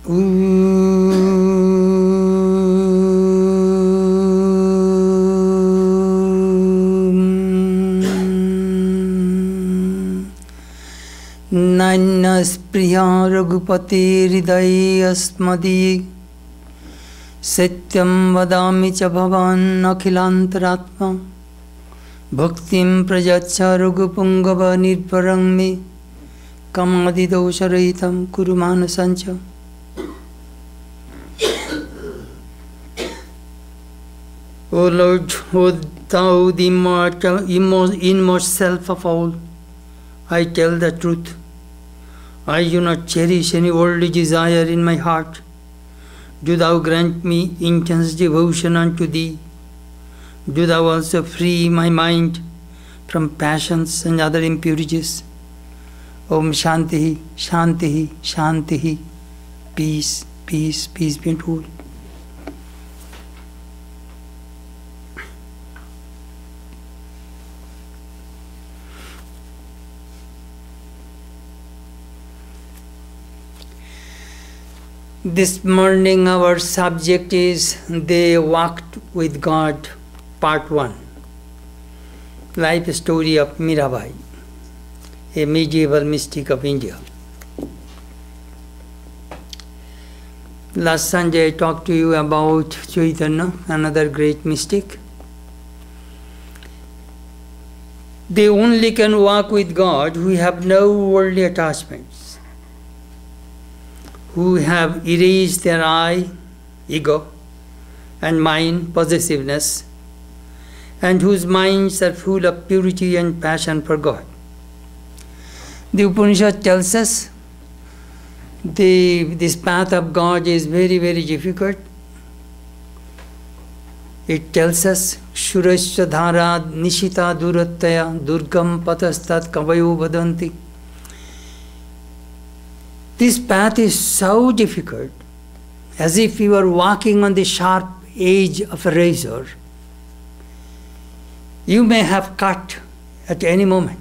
Nainas priya raghupati hridaye asmadi satyam vadami cha bhavan akhilantaratma bhaktim prajacha raghupungava nirparang me kamadi dosharaitam kurumana sancha. O Lord, O Thou, the inmost self of all, I tell the truth. I do not cherish any worldly desire in my heart. Do Thou grant me intense devotion unto Thee. Do Thou also free my mind from passions and other impurities. Om Shanti, Shanti, Shanti. Peace, peace, peace be unto all. This morning our subject is They Walked with God, Part 1. Life story of Mirabai, a medieval mystic of India. Last Sunday I talked to you about Chaitanya, another great mystic. They only can walk with God who have no worldly attachments, who have erased their I, ego, and mind, possessiveness, and whose minds are full of purity and passion for God. The Upanishad tells us this path of God is very, very difficult. It tells us, Shurasya dhara nishita durattaya durgam patastat kavayo vadanti. This path is so difficult, as if you are walking on the sharp edge of a razor. You may have cut at any moment.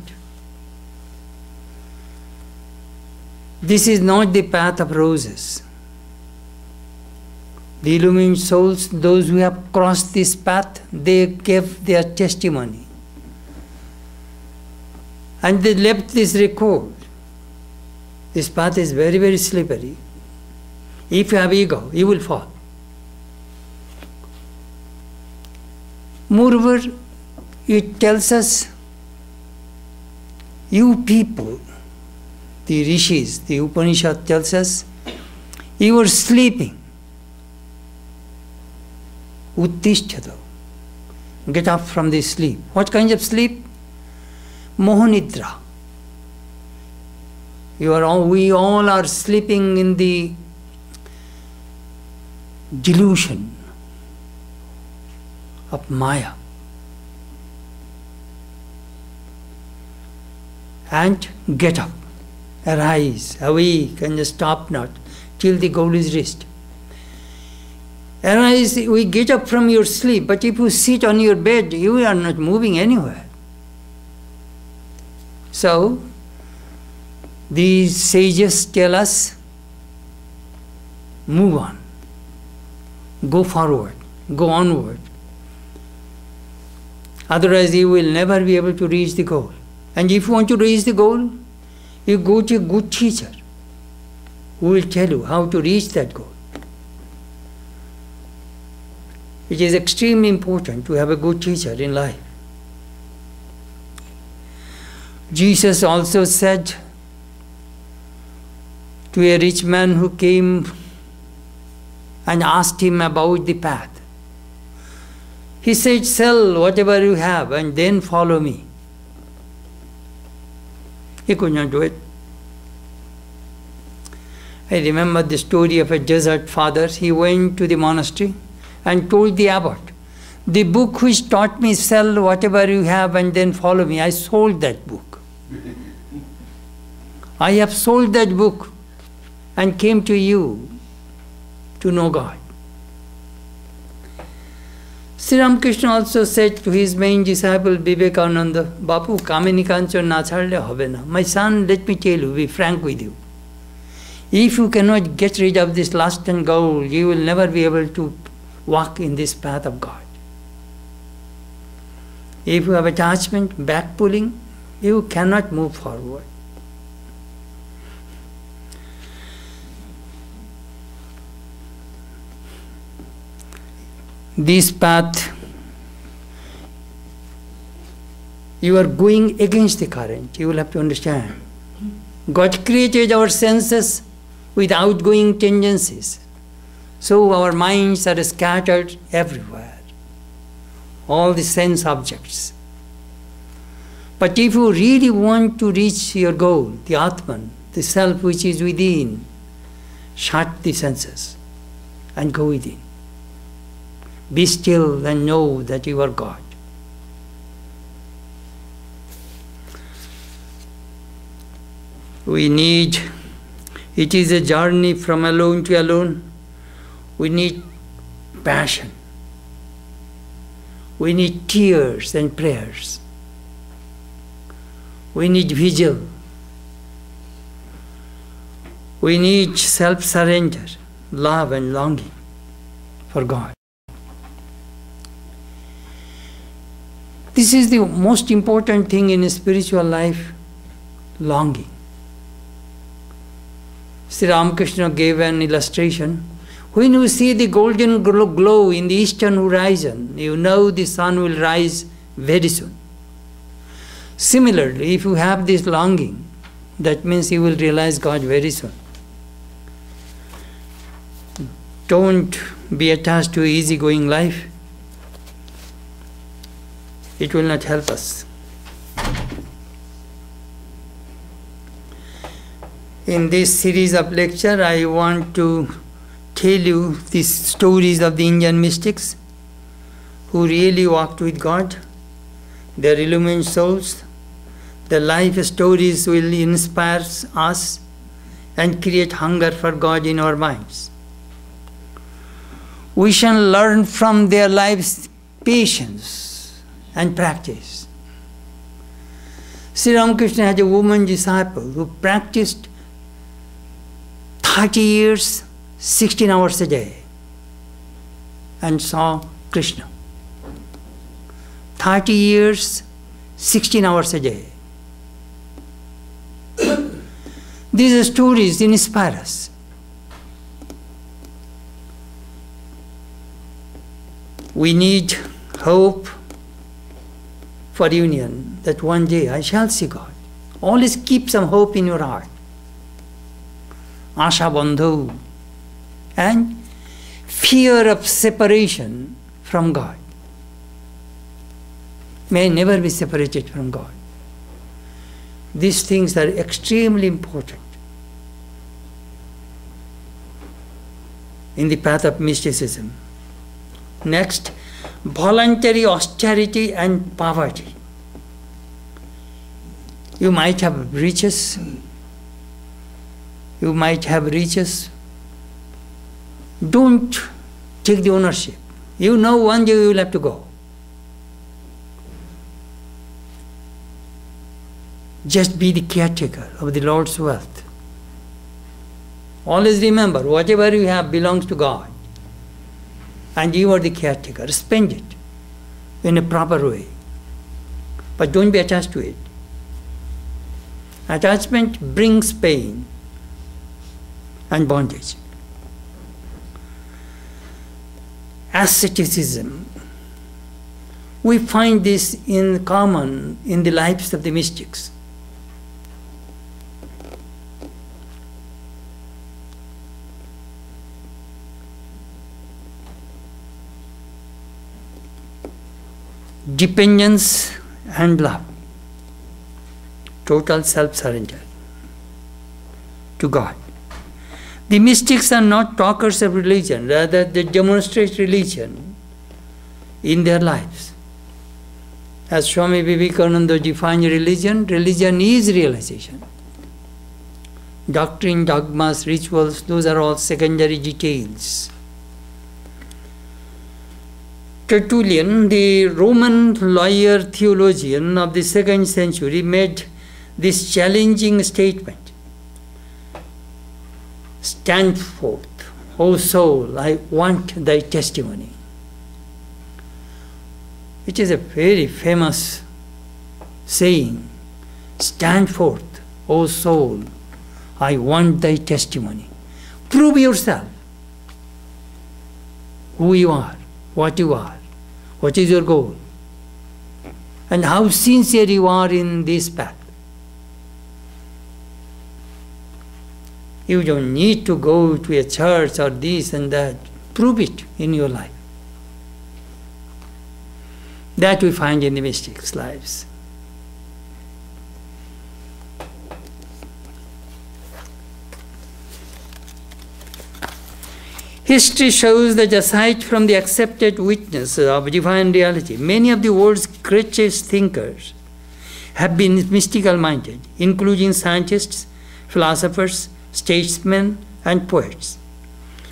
This is not the path of roses. The illumined souls, those who have crossed this path, they gave their testimony. And they left this record. This path is very, very slippery. If you have ego, you will fall. Moreover, it tells us, you people, the rishis, the Upanishad tells us, you are sleeping. Uttishthato. Get up from this sleep. What kind of sleep? Mohanidra. We all are sleeping in the delusion of Maya. And get up, arise, awake, and stop not till the goal is reached. Arise, we get up from your sleep, but if you sit on your bed, you are not moving anywhere. So, these sages tell us, move on, go forward, go onward. Otherwise, you will never be able to reach the goal. And if you want to reach the goal, you go to a good teacher who will tell you how to reach that goal. It is extremely important to have a good teacher in life. Jesus also said to a rich man who came and asked him about the path. He said, sell whatever you have and then follow me. He could not do it. I remember the story of a desert father. He went to the monastery and told the abbot, the book which taught me sell whatever you have and then follow me, I sold that book. I have sold that book and came to you to know God. Sri Ramakrishna also said to his main disciple Vivekananda, Bapu, kamini kanchan na chhadle hobe na. My son, let me tell you, be frank with you. If you cannot get rid of this lust and goal, you will never be able to walk in this path of God. If you have attachment, back pulling, you cannot move forward. This path, you are going against the current. You will have to understand. God created our senses with outgoing tendencies. So our minds are scattered everywhere. All the sense objects. But if you really want to reach your goal, the Atman, the self which is within, shut the senses and go within. Be still and know that you are God. It is a journey from alone to alone. We need passion. We need tears and prayers. We need vigil. We need self-surrender, love and longing for God. This is the most important thing in a spiritual life, longing. Sri Ramakrishna gave an illustration. When you see the golden glow in the eastern horizon, you know the sun will rise very soon. Similarly, if you have this longing, that means you will realize God very soon. Don't be attached to easygoing life. It will not help us. In this series of lecture, I want to tell you these stories of the Indian mystics who really walked with God, their illumined souls. Their life stories will inspire us and create hunger for God in our minds. We shall learn from their lives patience and practice. Sri Ramakrishna had a woman disciple who practiced 30 years, 16 hours a day, and saw Krishna. 30 years, 16 hours a day. These stories inspire us. We need hope for union, that one day I shall see God. Always keep some hope in your heart. Asha bandhu. And fear of separation from God. May never be separated from God. These things are extremely important in the path of mysticism. Next, voluntary austerity and poverty. You might have riches. You might have riches. Don't take the ownership. You know one day you will have to go. Just be the caretaker of the Lord's wealth. Always remember, whatever you have belongs to God. And you are the caretaker. Spend it in a proper way. But don't be attached to it. Attachment brings pain and bondage. Asceticism. We find this in common in the lives of the mystics. Dependence and love. Total self-surrender to God. The mystics are not talkers of religion, rather they demonstrate religion in their lives. As Swami Vivekananda defined religion, religion is realization. Doctrine, dogmas, rituals, those are all secondary details. Tertullian, the Roman lawyer theologian of the 2nd century, made this challenging statement. Stand forth, O soul, I want thy testimony. It is a very famous saying. Stand forth, O soul, I want thy testimony. Prove yourself. Who you are, what is your goal, and how sincere you are in this path. You don't need to go to a church or this and that. Prove it in your life. That we find in the mystics' lives. History shows that aside from the accepted witness of divine reality, many of the world's greatest thinkers have been mystical-minded, including scientists, philosophers, statesmen, and poets.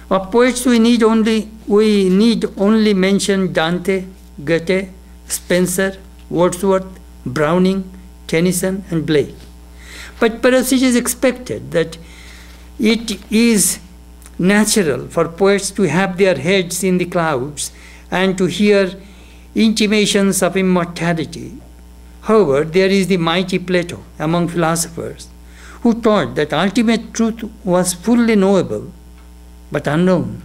Of poets, we need only mention Dante, Goethe, Spencer, Wordsworth, Browning, Tennyson, and Blake. But perhaps it is expected that it is natural for poets to have their heads in the clouds and to hear intimations of immortality. However, there is the mighty Plato among philosophers, who taught that ultimate truth was fully knowable but unknown.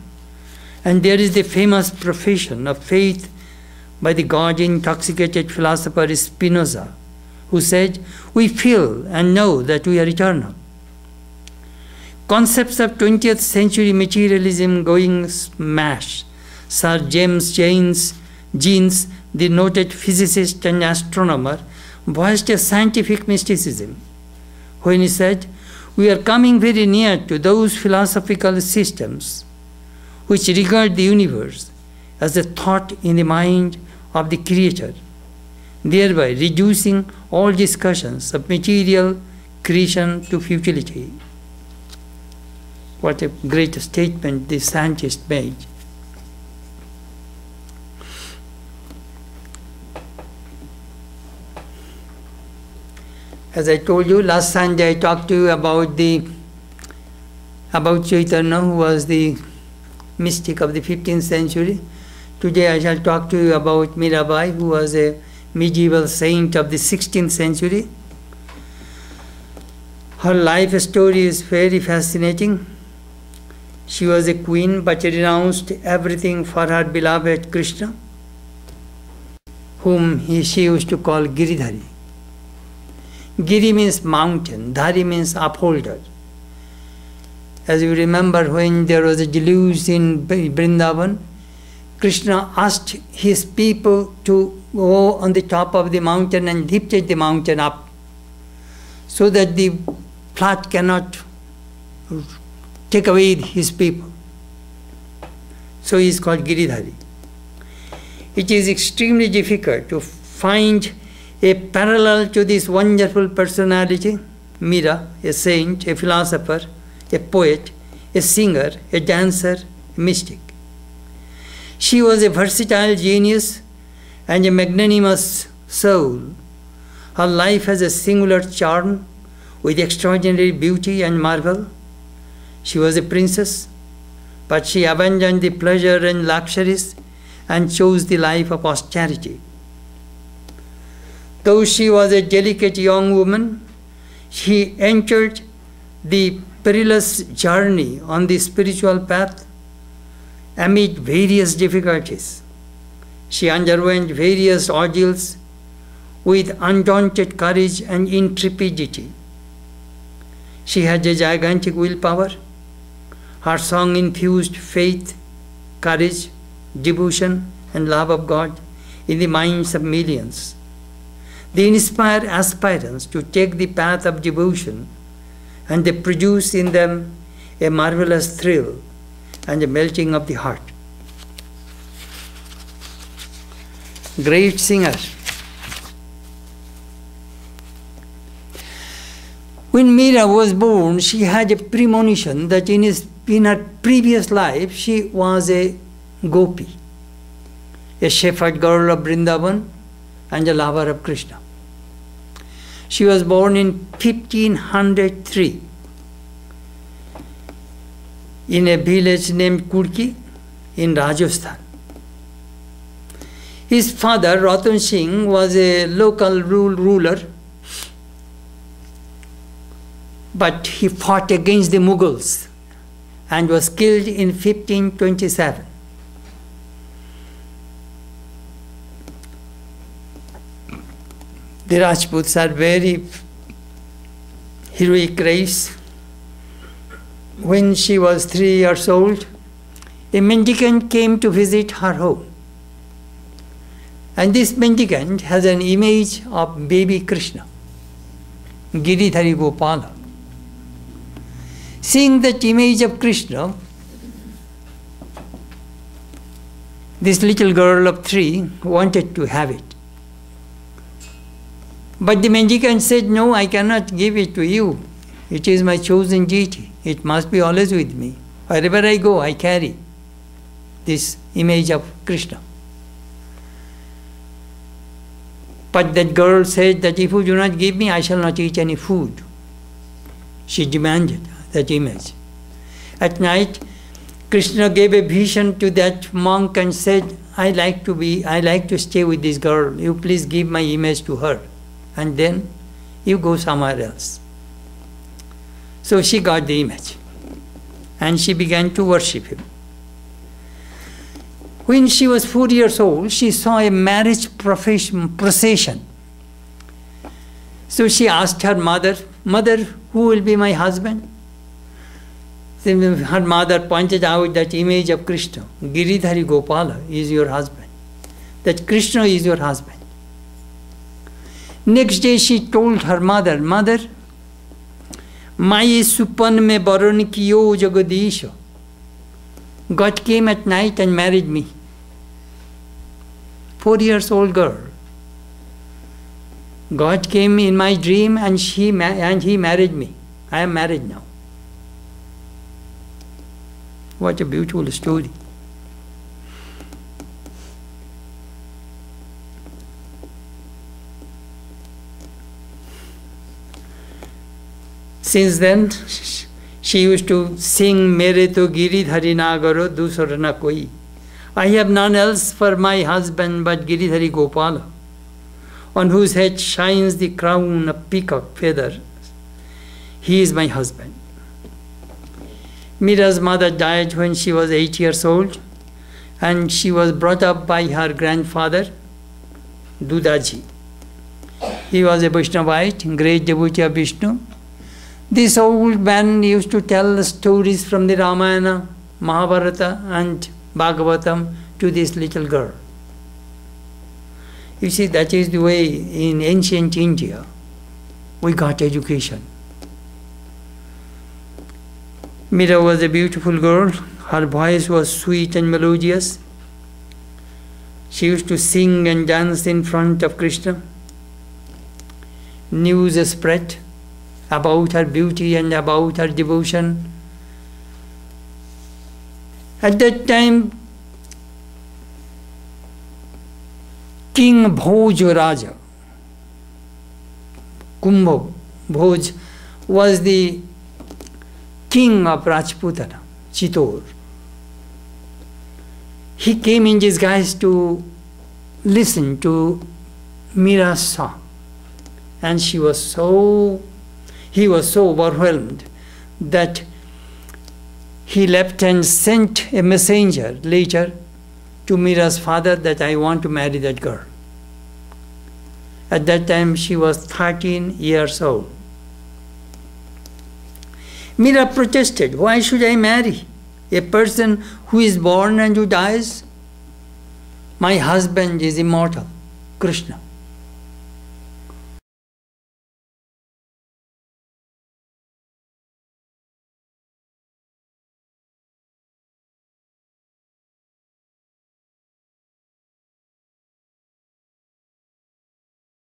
And there is the famous profession of faith by the God-intoxicated philosopher Spinoza, who said, "We feel and know that we are eternal." Concepts of 20th century materialism going smash. Sir James Jeans, the noted physicist and astronomer, voiced a scientific mysticism when he said, "We are coming very near to those philosophical systems which regard the universe as a thought in the mind of the Creator, thereby reducing all discussions of material creation to futility." What a great statement this scientist made. As I told you, last Sunday I talked to you about Chaitanya, who was the mystic of the 15th century. Today I shall talk to you about Mirabai, who was a medieval saint of the 16th century. Her life story is very fascinating. She was a queen, but renounced everything for her beloved Krishna, whom she used to call Giridhari. Giri means mountain, Dhari means upholder. As you remember, when there was a deluge in Vrindavan, Krishna asked his people to go on the top of the mountain and lifted the mountain up so that the flood cannot take away his people. So he is called Giridhari. It is extremely difficult to find a parallel to this wonderful personality, Mira, a saint, a philosopher, a poet, a singer, a dancer, a mystic. She was a versatile genius and a magnanimous soul. Her life has a singular charm with extraordinary beauty and marvel. She was a princess, but she abandoned the pleasure and luxuries and chose the life of austerity. Though she was a delicate young woman, she entered the perilous journey on the spiritual path amid various difficulties. She underwent various ordeals with undaunted courage and intrepidity. She had a gigantic willpower. Her song infused faith, courage, devotion, and love of God in the minds of millions. They inspire aspirants to take the path of devotion, and they produce in them a marvelous thrill and a melting of the heart. Great singer. When Mira was born, she had a premonition that in her previous life she was a gopi, a shepherd girl of Vrindavan and a lover of Krishna. She was born in 1503. in a village named Kurki in Rajasthan. His father, Ratan Singh, was a local ruler, but he fought against the Mughals and was killed in 1527. The Rajputs are very heroic race. When she was 3 years old, a mendicant came to visit her home. And this mendicant has an image of baby Krishna, Giridhari Gopala. Seeing that image of Krishna, this little girl of 3 wanted to have it. But the mendicant said, "No, I cannot give it to you. It is my chosen deity. It must be always with me. Wherever I go, I carry this image of Krishna." But that girl said that if you do not give me, I shall not eat any food. She demanded that image. At night, Krishna gave a vision to that monk and said, I like to stay with this girl. You please give my image to her. And then you go somewhere else. So she got the image. And she began to worship him. When she was 4 years old, she saw a marriage procession. So she asked her mother, "Mother, who will be my husband?" Her mother pointed out that image of Krishna, Giridhari Gopala, is your husband. That Krishna is your husband. Next day she told her mother, "Mother, Mai supan me baran kiyo jagadisha." God came at night and married me. 4 years old girl. God came in my dream and he married me. I am married now. What a beautiful story. Since then, she used to sing, "Mere to Giridhari Nagaro dusara na koi." I have none else for my husband but Giridhari Gopala, on whose head shines the crown of peacock feathers. He is my husband. Mira's mother died when she was 8 years old, and she was brought up by her grandfather, Dudaji. He was a Vaishnavite, great devotee of Vishnu. This old man used to tell stories from the Ramayana, Mahabharata and Bhagavatam to this little girl. You see, that is the way in ancient India we got education. Mira was a beautiful girl. Her voice was sweet and melodious. She used to sing and dance in front of Krishna. News spread about her beauty and about her devotion. At that time, King Bhoj Raja, Kumbha Bhoj, was the king of Rajputana, Chittor. He came in disguise to listen to Mira's song. And he was so overwhelmed that he left and sent a messenger later to Mira's father that I want to marry that girl. At that time she was 13 years old. Mira protested, "Why should I marry a person who is born and who dies? My husband is immortal, Krishna."